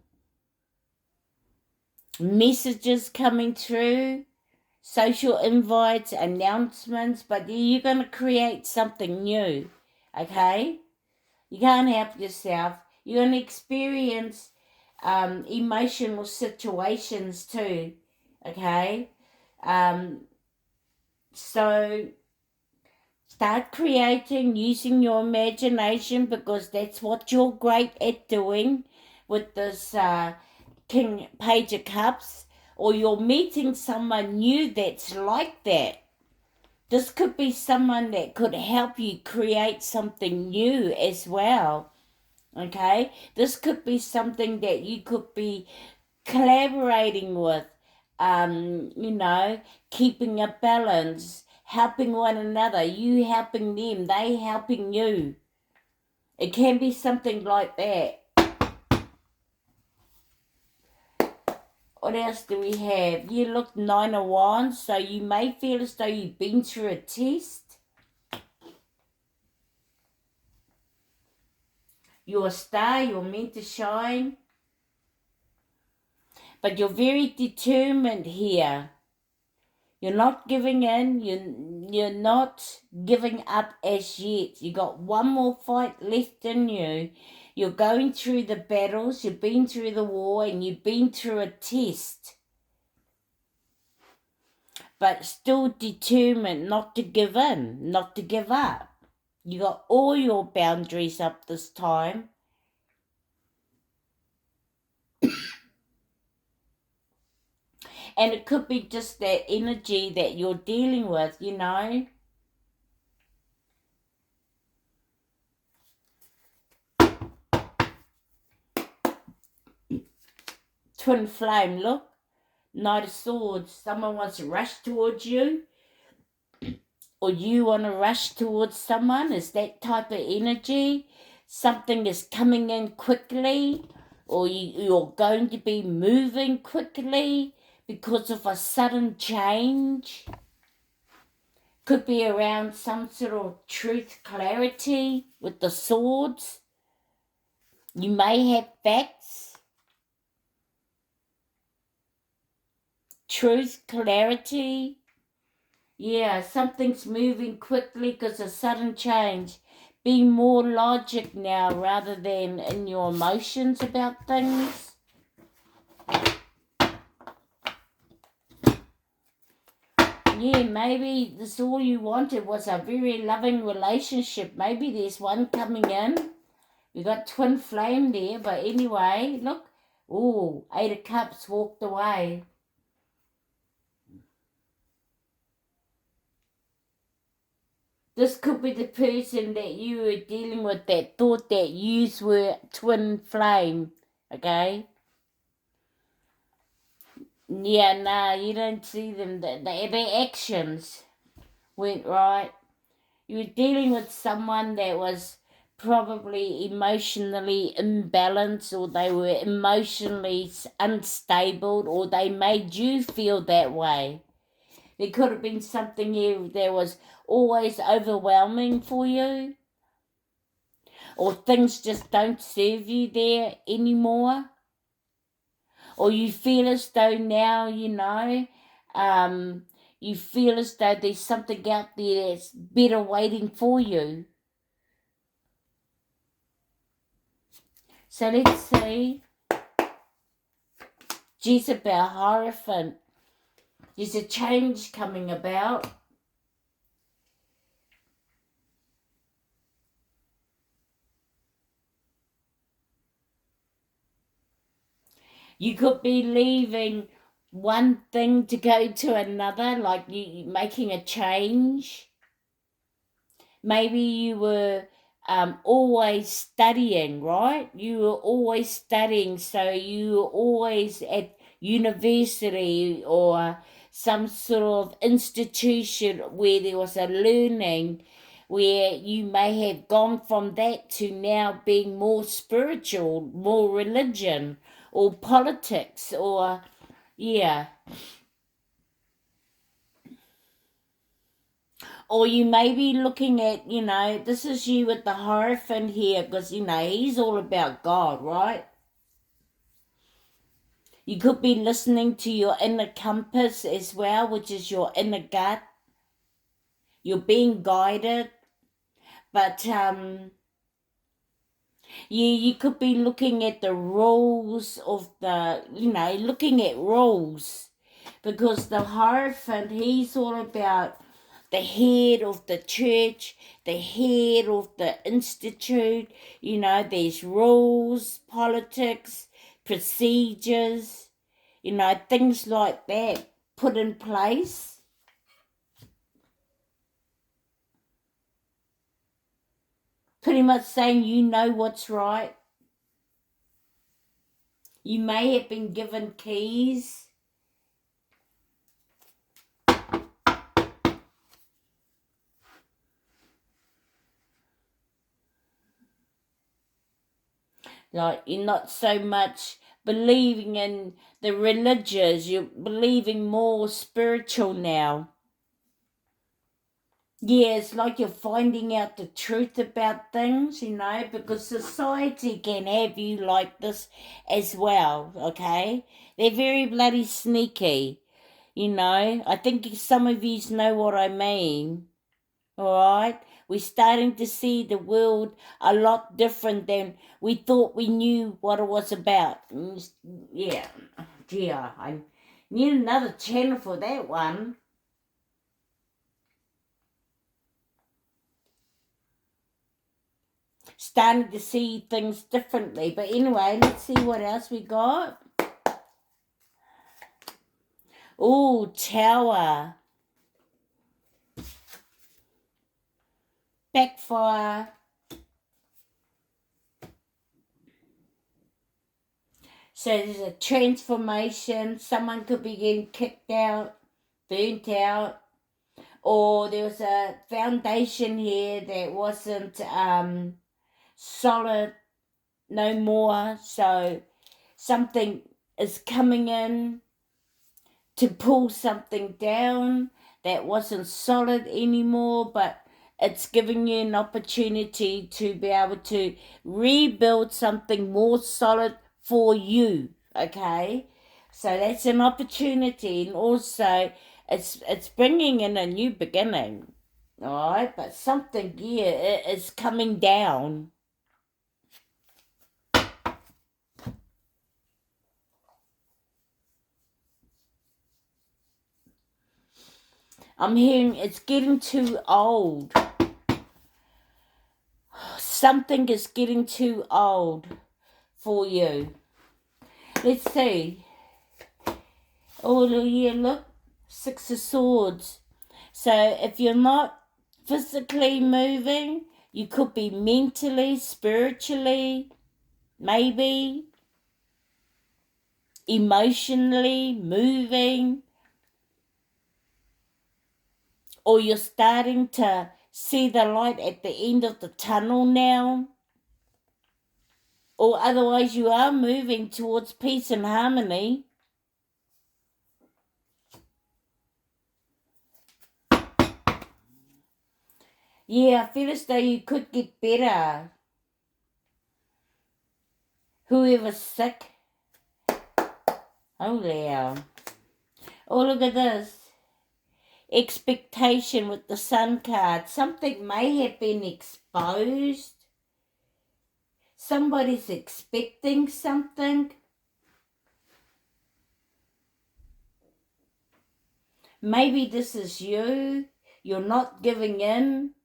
messages coming through, social invites, announcements, but you're going to create something new, okay? You can't help yourself. You're going to experience emotional situations too, okay? So start creating, using your imagination, because that's what you're great at doing with this Page of Cups, or you're meeting someone new that's like that. This could be someone that could help you create something new as well, okay? This could be something that you could be collaborating with, you know, keeping a balance, helping one another, you helping them, they helping you. It can be something like that. What else do we have? You look 9 of Wands, so you may feel as though you've been through a test. You're a star, you're meant to shine. But you're very determined here. You're not giving in, you're not giving up as yet. You got one more fight left in you. You're going through the battles, you've been through the war, and you've been through a test. But still determined not to give in, not to give up. You got all your boundaries up this time. And it could be just that energy that you're dealing with, you know. Twin flame, look. Knight of Swords. Someone wants to rush towards you, or you want to rush towards someone. Is that type of energy. Something is coming in quickly, or you're going to be moving quickly because of a sudden change. Could be around some sort of truth, clarity with the swords. You may have facts. Truth, clarity. Yeah, something's moving quickly because of sudden change. Be more logic now rather than in your emotions about things. Yeah, maybe this all you wanted was a very loving relationship. Maybe there's one coming in. We got twin flame there, but anyway, look. Ooh, 8 of Cups walked away. This could be the person that you were dealing with that thought that yous were twin flame, okay? Yeah, nah, you don't see them. Their actions went right. You were dealing with someone that was probably emotionally imbalanced, or they were emotionally unstable, or they made you feel that way. There could have been something here that was always overwhelming for you, or things just don't serve you there anymore, or you feel as though now, you know, you feel as though there's something out there that's better waiting for you. So let's see. Jezebel, Hierophant. There's a change coming about. You could be leaving one thing to go to another, like you making a change. Maybe you were always studying, right? You were always studying, so you were always at university or some sort of institution where there was a learning where you may have gone from that to now being more spiritual, more religion, or politics, or, yeah. Or you may be looking at, this is you with the Hierophant here, because, he's all about God, right? You could be listening to your inner compass as well, which is your inner gut. You're being guided. But you could be looking at the rules of looking at rules. Because the Hierophant, he's all about the head of the church, the head of the institute. There's rules, politics, procedures, things like that put in place. Pretty much saying you know what's right. You may have been given keys. Like, you're not so much believing in the religious, you're believing more spiritual now. Yeah, it's like you're finding out the truth about things, because society can have you like this as well, okay? They're very bloody sneaky, I think some of you know what I mean, alright? We're starting to see the world a lot different than we thought we knew what it was about. Yeah, gee, I need another channel for that one. Starting to see things differently. But anyway, let's see what else we got. Oh, Tower. Backfire. So there's a transformation. Someone could be getting kicked out, burnt out. Or there was a foundation here that wasn't solid no more. So something is coming in to pull something down that wasn't solid anymore, but it's giving you an opportunity to be able to rebuild something more solid for you, okay? So that's an opportunity, and also it's bringing in a new beginning, all right? But something here is coming down. I'm hearing it's getting too old. Something is getting too old for you. Let's see. Oh, yeah, look. 6 of Swords. So if you're not physically moving, you could be mentally, spiritually, maybe emotionally moving. Or you're starting to see the light at the end of the tunnel now. Or otherwise you are moving towards peace and harmony. Yeah, I feel as though you could get better. Whoever's sick. Oh, yeah. Oh, look at this. Expectation with the Sun card. Something may have been exposed. Somebody's expecting something. Maybe this is you. You're not giving in.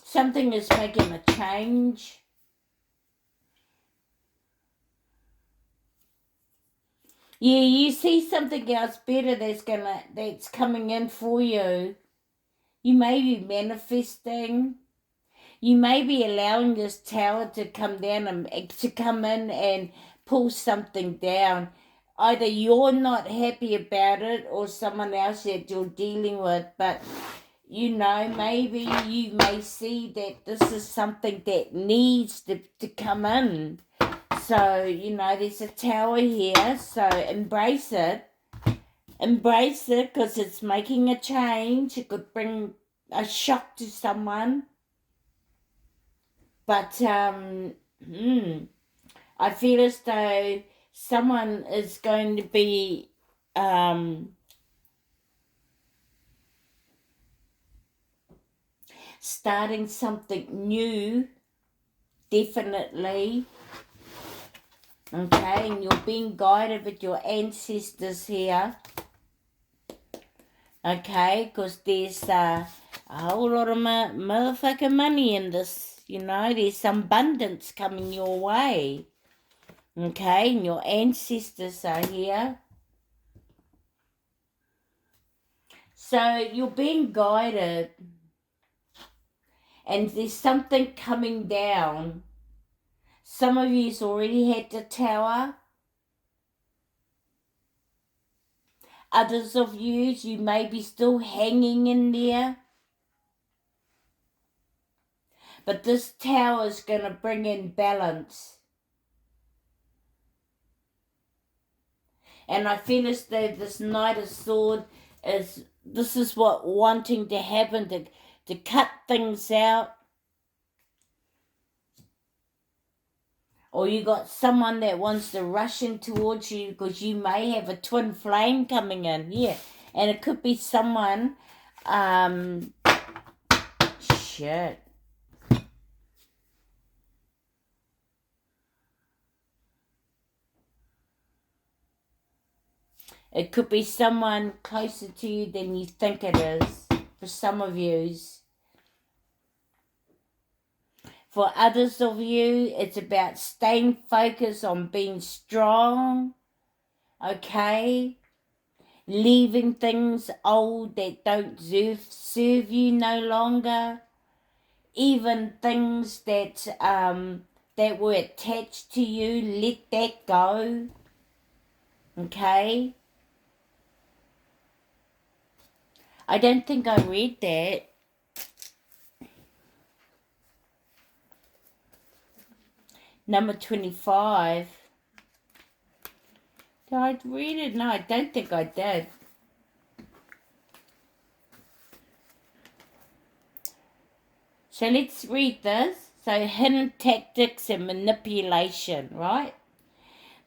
Something is making a change. Yeah, you see something else better that's coming in for you. You may be manifesting. You may be allowing this tower to come down and to come in and pull something down. Either you're not happy about it or someone else that you're dealing with, but you know, maybe you may see that this is something that needs to come in. So, you know, there's a tower here, so embrace it. Embrace it because it's making a change. It could bring a shock to someone. But I feel as though someone is going to be starting something new, definitely. Okay, and you're being guided with your ancestors here. Okay, because there's a whole lot of motherfucking money in this. You know, there's some abundance coming your way. Okay, and your ancestors are here. So you're being guided. And there's something coming down. Some of you's already had the tower. Others of you may be still hanging in there. But this tower is going to bring in balance. And I feel as though this Knight of Swords this is what wanting to happen, to cut things out. Or you got someone that wants to rush in towards you because you may have a twin flame coming in. Yeah. And it could be someone, shit. It could be someone closer to you than you think it is. For some of yous. For others of you, it's about staying focused on being strong. Okay? Leaving things old that don't serve you no longer. Even things that were attached to you, let that go. Okay? I don't think I read that. Number 25. Did I read it? No, I don't think I did. So let's read this. So hidden tactics and manipulation, right?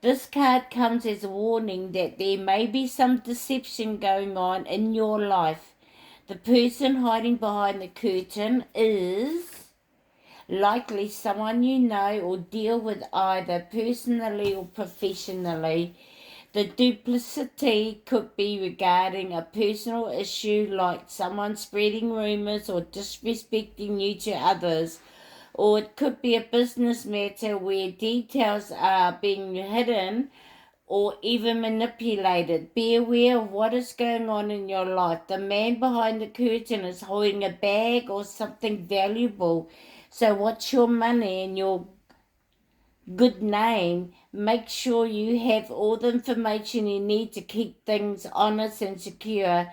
This card comes as a warning that there may be some deception going on in your life. The person hiding behind the curtain is likely someone you know or deal with either personally or professionally. The duplicity could be regarding a personal issue like someone spreading rumors or disrespecting you to others, or it could be a business matter where details are being hidden or even manipulated. Be aware of what is going on in your life. The man behind the curtain is holding a bag or something valuable. So what's your money and your good name? Make sure you have all the information you need to keep things honest and secure.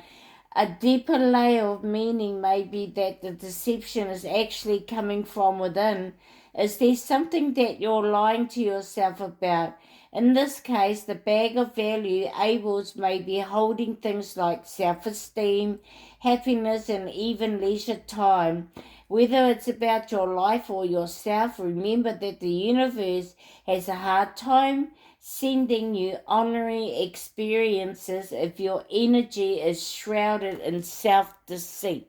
A deeper layer of meaning may be that the deception is actually coming from within. Is there something that you're lying to yourself about? In this case, the bag of value ables may be holding things like self-esteem, happiness, and even leisure time. Whether it's about your life or yourself, remember that the universe has a hard time sending you honoring experiences if your energy is shrouded in self-deceit.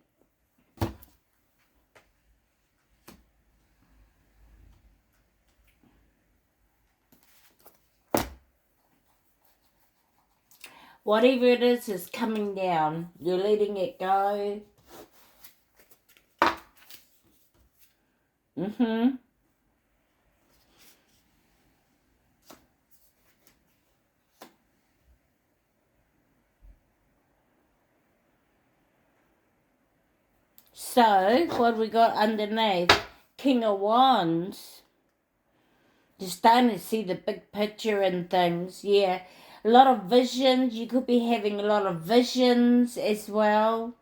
Whatever it is coming down. You're letting it go. So, what we got underneath? King of Wands. You're starting to see the big picture and things, yeah. A lot of visions. You could be having a lot of visions as well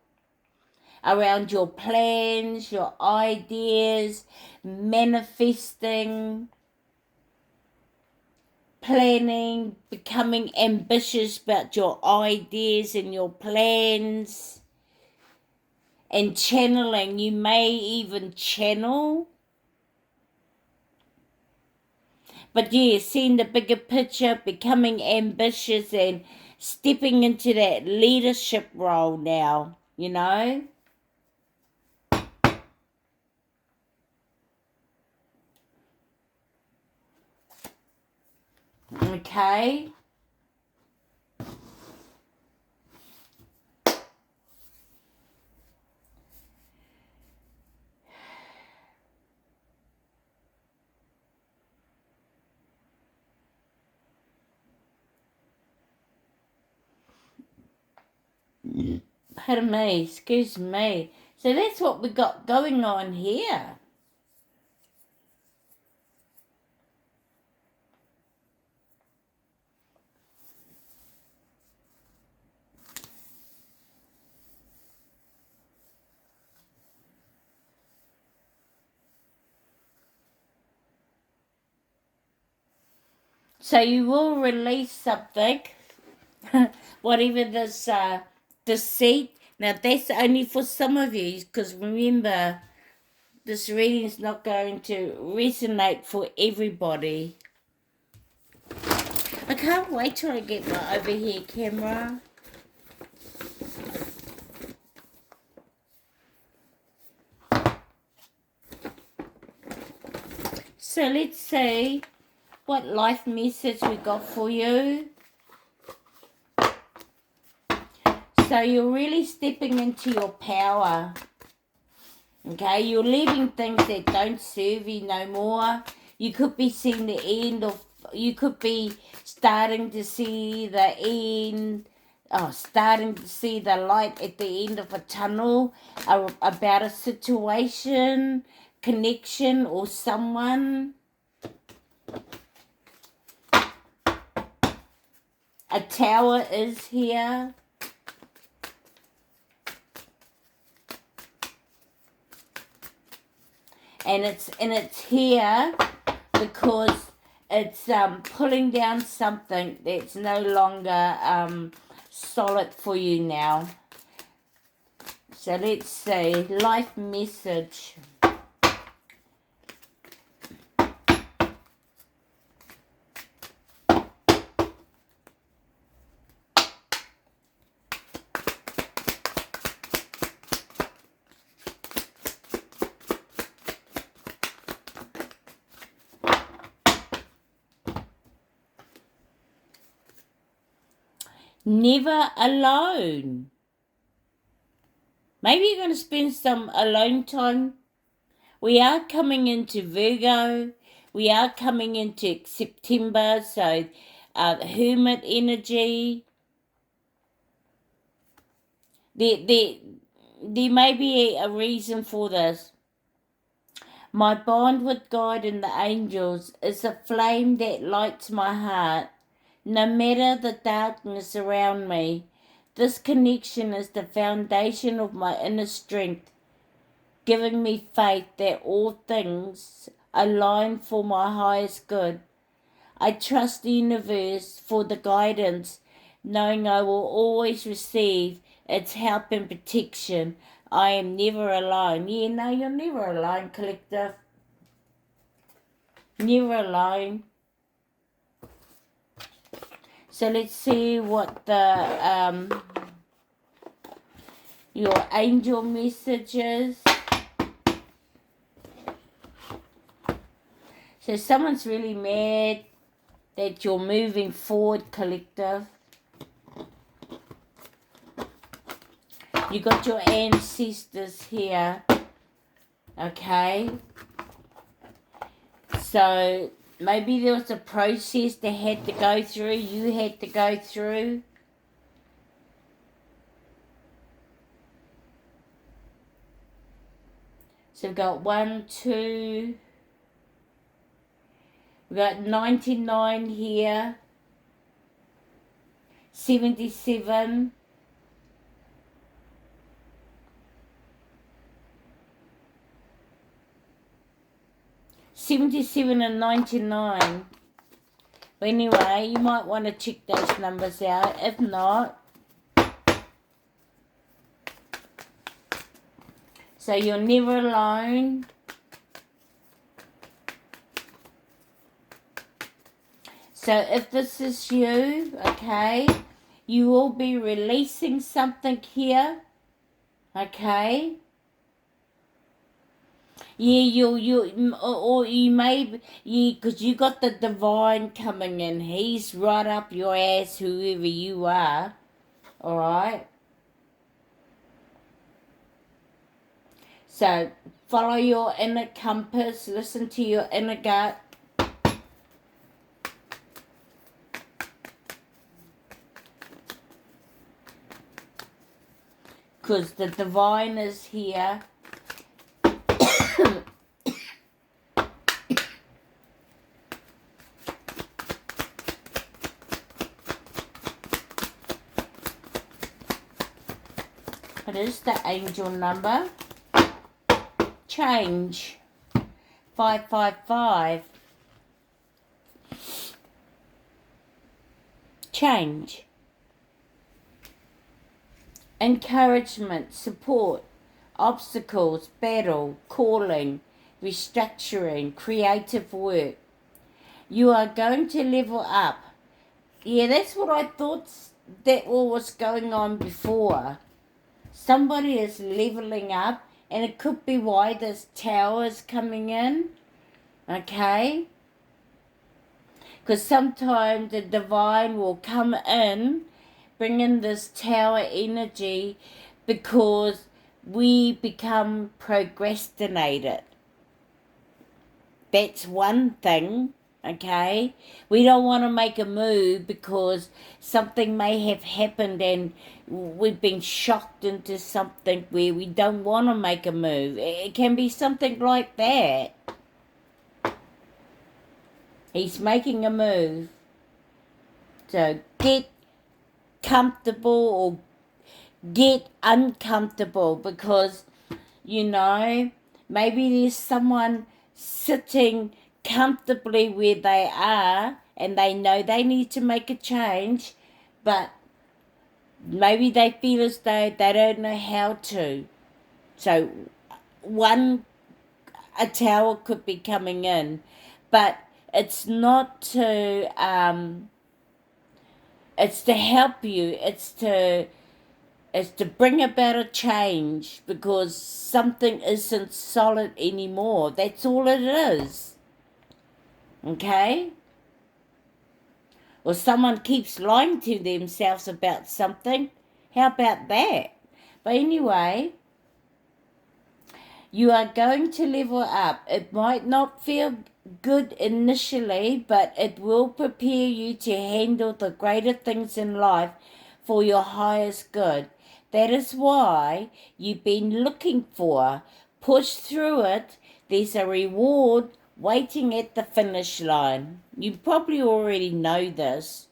around your plans, your ideas, manifesting, planning, becoming ambitious about your ideas and your plans, and channeling. You may even channel. But yeah, seeing the bigger picture, becoming ambitious and stepping into that leadership role now, you know? Okay? Pardon me, excuse me. So that's what we got going on here. So you will release something, whatever this deceit. Now that's only for some of you, because remember, this reading is not going to resonate for everybody. I can't wait till I get my over here camera. So let's see what life message we got for you. So you're really stepping into your power. Okay, you're leaving things that don't serve you no more. You could be seeing the end of, you could be starting to see the end, starting to see the light at the end of a tunnel about a situation, connection, or someone. A tower is here. And it's here because it's pulling down something that's no longer solid for you now. So let's see, life message. Never alone. Maybe you're going to spend some alone time. We are coming into Virgo. We are coming into September, so hermit energy. There may be a reason for this. My bond with God and the angels is a flame that lights my heart, no matter the darkness around me. This connection is the foundation of my inner strength, giving me faith that all things align for my highest good. I trust the universe for the guidance, knowing I will always receive its help and protection. I am never alone. Yeah, no, you're never alone, collective. Never alone. So let's see what the your angel message is. So someone's really mad that you're moving forward, collective. You got your ancestors here. Okay. So maybe there was a process they had to go through, you had to go through. So we've got 1, 2, we've got 99 here, 77, 77 and 99. But anyway, you might want to check those numbers out. If not, so you're never alone. So if this is you, okay, you will be releasing something here, okay? Yeah, or you may, yeah, because you got the divine coming in. He's right up your ass, whoever you are, alright? So follow your inner compass, listen to your inner gut. Because the divine is here. It is the angel number. Change. 555. Change. Encouragement, support, obstacles, battle, calling, restructuring, creative work. You are going to level up. Yeah, that's what I thought that what was going on before. Somebody is leveling up, and it could be why this tower is coming in, okay? Because sometimes the divine will come in, bring in this tower energy, because we become procrastinated. That's one thing, okay? We don't want to make a move because something may have happened and we've been shocked into something where we don't want to make a move. It can be something like that. He's making a move. So get comfortable or get uncomfortable, because, you know, maybe there's someone sitting comfortably where they are and they know they need to make a change, but maybe they feel as though they don't know how to. So a tower could be coming in, but it's not to it's to help you, it's to bring about a change, because something isn't solid anymore. That's all it is. Okay? Or someone keeps lying to themselves about something. How about that? But anyway, you are going to level up. It might not feel good initially, but it will prepare you to handle the greater things in life for your highest good. That is why you've been looking for. Push through it. There's a reward waiting at the finish line. You probably already know this.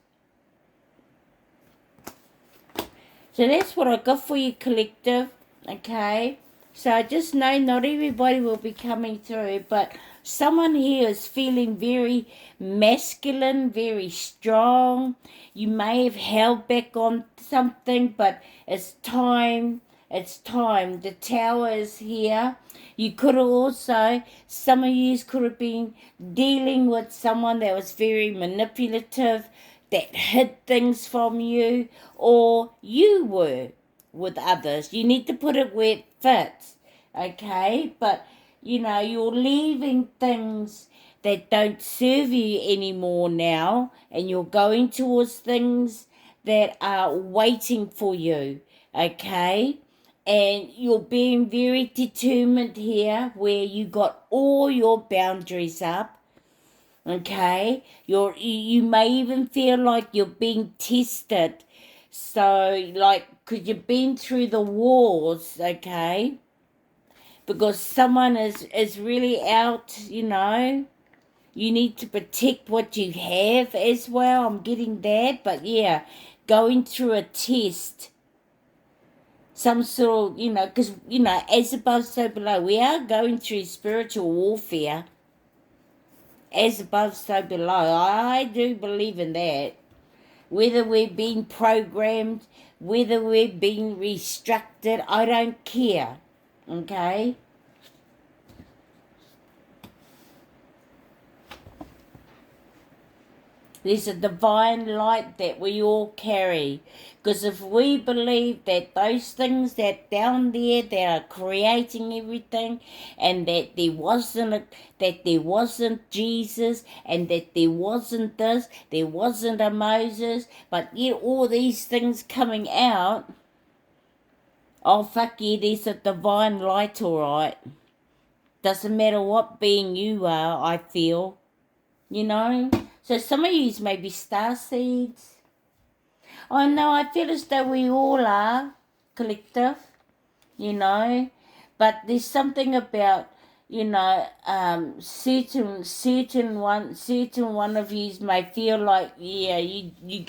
So that's what I got for you, collective. Okay? So I just know not everybody will be coming through, but someone here is feeling very masculine, very strong. You may have held back on something, but it's time. It's time. The tower is here. You could have also, some of you could have been dealing with someone that was very manipulative, that hid things from you, or you were with others. You need to put it where it fits, okay? But, you know, you're leaving things that don't serve you anymore now, and you're going towards things that are waiting for you, okay? And you're being very determined here, where you got all your boundaries up, okay? You may even feel like you're being tested. So, like, because you've been through the wars, okay? because someone is really out, you know. You need to protect what you have as well. I'm getting that. But yeah, going through a test, some sort of, you know, because, you know, as above, so below. We are going through spiritual warfare. As above, so below. I do believe in that. Whether we're being programmed, whether we're being restricted, I don't care. Okay? There's a divine light that we all carry. Because if we believe that those things that down there that are creating everything, and that there wasn't Jesus, and that there wasn't this, there wasn't a Moses, but yet all these things coming out, oh fuck yeah, there's a divine light, alright. Doesn't matter what being you are, I feel. You know? So some of yous may be star seeds. I know, I feel as though we all are collective, you know. But there's something about, you know, certain one of yous may feel like, yeah, you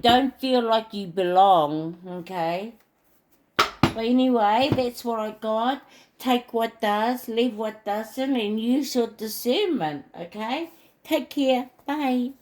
don't feel like you belong, okay? But anyway, that's what I got. Take what does, leave what doesn't, and use your discernment, okay? Take care. Bye.